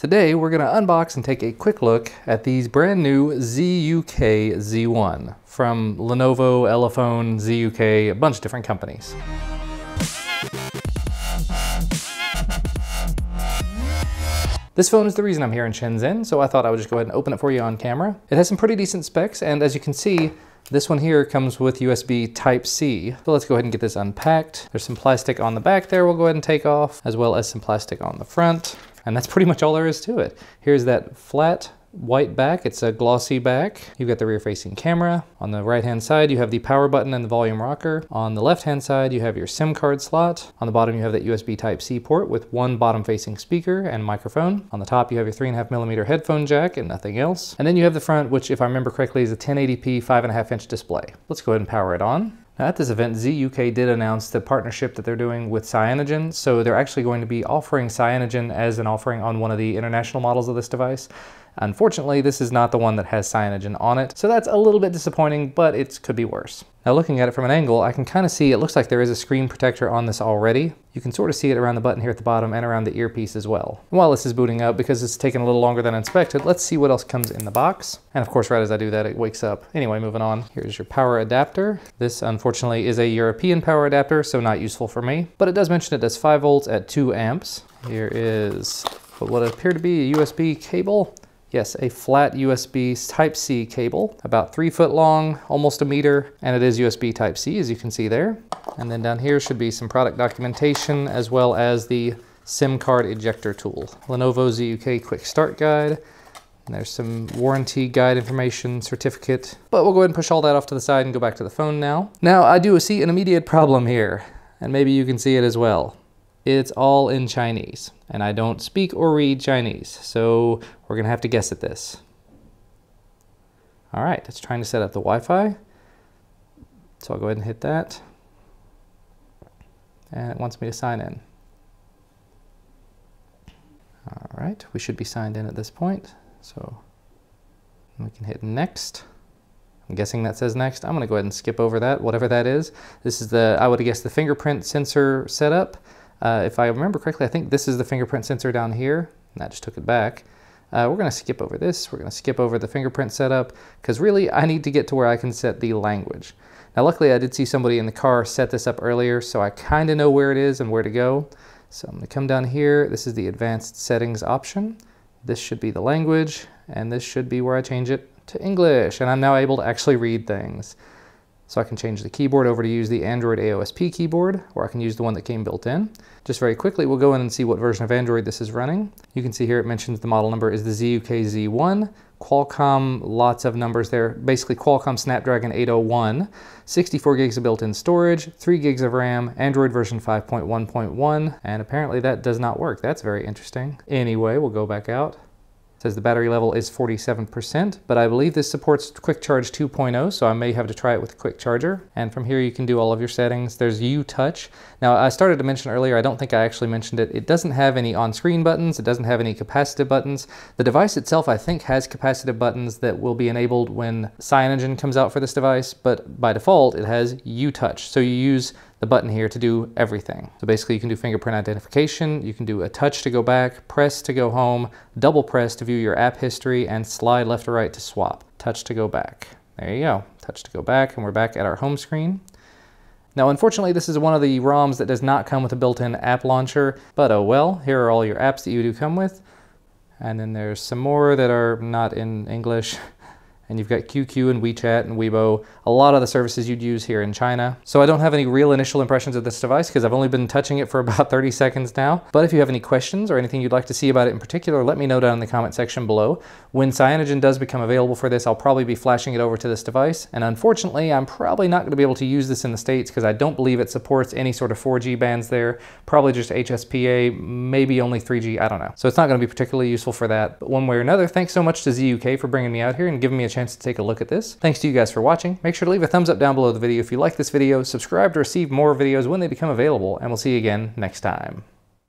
Today we're going to unbox and take a quick look at these brand new ZUK Z1 from Lenovo, Elephone, ZUK, a bunch of different companies. This phone is the reason I'm here in Shenzhen, so I thought I would just go ahead and open it for you on camera. It has some pretty decent specs, and as you can see, this one here comes with USB Type-C. So let's go ahead and get this unpacked. There's some plastic on the back there we'll go ahead and take off, as well as some plastic on the front. And that's pretty much all there is to it. Here's that flat white back. It's a glossy back. You've got the rear facing camera. On the right hand side you have the power button and the volume rocker. On the left hand side you have your SIM card slot. On the bottom you have that USB Type-C port with one bottom facing speaker and microphone. On the top you have your 3.5mm headphone jack and nothing else. And then you have the front, which if I remember correctly is a 1080p 5.5-inch display. Let's go ahead and power it on. Now at this event, ZUK did announce the partnership that they're doing with Cyanogen, so they're actually going to be offering Cyanogen as an offering on one of the international models of this device. Unfortunately, this is not the one that has Cyanogen on it, so that's a little bit disappointing, but it could be worse. Now looking at it from an angle, I can kind of see it looks like there is a screen protector on this already. You can sort of see it around the button here at the bottom and around the earpiece as well. And while this is booting up, because it's taken a little longer than expected, let's see what else comes in the box. And of course, right as I do that, it wakes up. Anyway, moving on. Here's your power adapter. This unfortunately is a European power adapter, so not useful for me, but it does mention it does 5 volts at 2 amps. Here is what appear to be a USB cable. Yes, a flat USB Type-C cable, about 3 foot long, almost a meter, and it is USB Type-C, as you can see there. And then down here should be some product documentation, as well as the SIM card ejector tool. Lenovo ZUK Quick Start Guide. And there's some warranty guide information, certificate. But we'll go ahead and push all that off to the side and go back to the phone now. Now, I do see an immediate problem here, and maybe you can see it as well. It's all in Chinese, and I don't speak or read Chinese, so we're gonna have to guess at this. All right, it's trying to set up the Wi-Fi. So I'll go ahead and hit that. And it wants me to sign in. All right, we should be signed in at this point. So we can hit next. I'm guessing that says next. I'm gonna go ahead and skip over that, whatever that is. This is the, I would guess, the fingerprint sensor setup. If I remember correctly, I think this is the fingerprint sensor down here, and that just took it back. We're gonna skip over this. We're gonna skip over the fingerprint setup, because really I need to get to where I can set the language. Now luckily I did see somebody in the car set this up earlier, so I kinda know where it is and where to go. So I'm gonna come down here. This is the advanced settings option. This should be the language, and this should be where I change it to English, and I'm now able to actually read things. So I can change the keyboard over to use the Android AOSP keyboard, or I can use the one that came built in. Just very quickly, we'll go in and see what version of Android this is running. You can see here it mentions the model number is the ZUK Z1, Qualcomm, lots of numbers there, basically Qualcomm Snapdragon 801, 64 gigs of built-in storage, 3 gigs of RAM, Android version 5.1.1, and apparently that does not work. That's very interesting. Anyway, we'll go back out. Says the battery level is 47%, but I believe this supports Quick Charge 2.0, so I may have to try it with a quick charger. And from here you can do all of your settings. There's UTouch. Now I started to mention earlier, I don't think I actually mentioned it. It doesn't have any on-screen buttons. It doesn't have any capacitive buttons. The device itself, I think, has capacitive buttons that will be enabled when Cyanogen comes out for this device, but by default it has UTouch. So you use the button here to do everything. So basically you can do fingerprint identification, you can do a touch to go back, press to go home, double press to view your app history, and slide left or right to swap. Touch to go back. There you go. Touch to go back, and we're back at our home screen. Now unfortunately this is one of the ROMs that does not come with a built-in app launcher, but oh well, here are all your apps that you do come with. And then there's some more that are not in English. And you've got QQ and WeChat and Weibo, a lot of the services you'd use here in China. So I don't have any real initial impressions of this device because I've only been touching it for about 30 seconds now. But if you have any questions or anything you'd like to see about it in particular, let me know down in the comment section below. When Cyanogen does become available for this, I'll probably be flashing it over to this device. And unfortunately, I'm probably not going to be able to use this in the States because I don't believe it supports any sort of 4G bands there. Probably just HSPA, maybe only 3G, I don't know. So it's not going to be particularly useful for that. But one way or another, thanks so much to ZUK for bringing me out here and giving me a chance to take a look at this. Thanks to you guys for watching. Make sure to leave a thumbs up down below the video if you like this video, subscribe to receive more videos when they become available, and we'll see you again next time.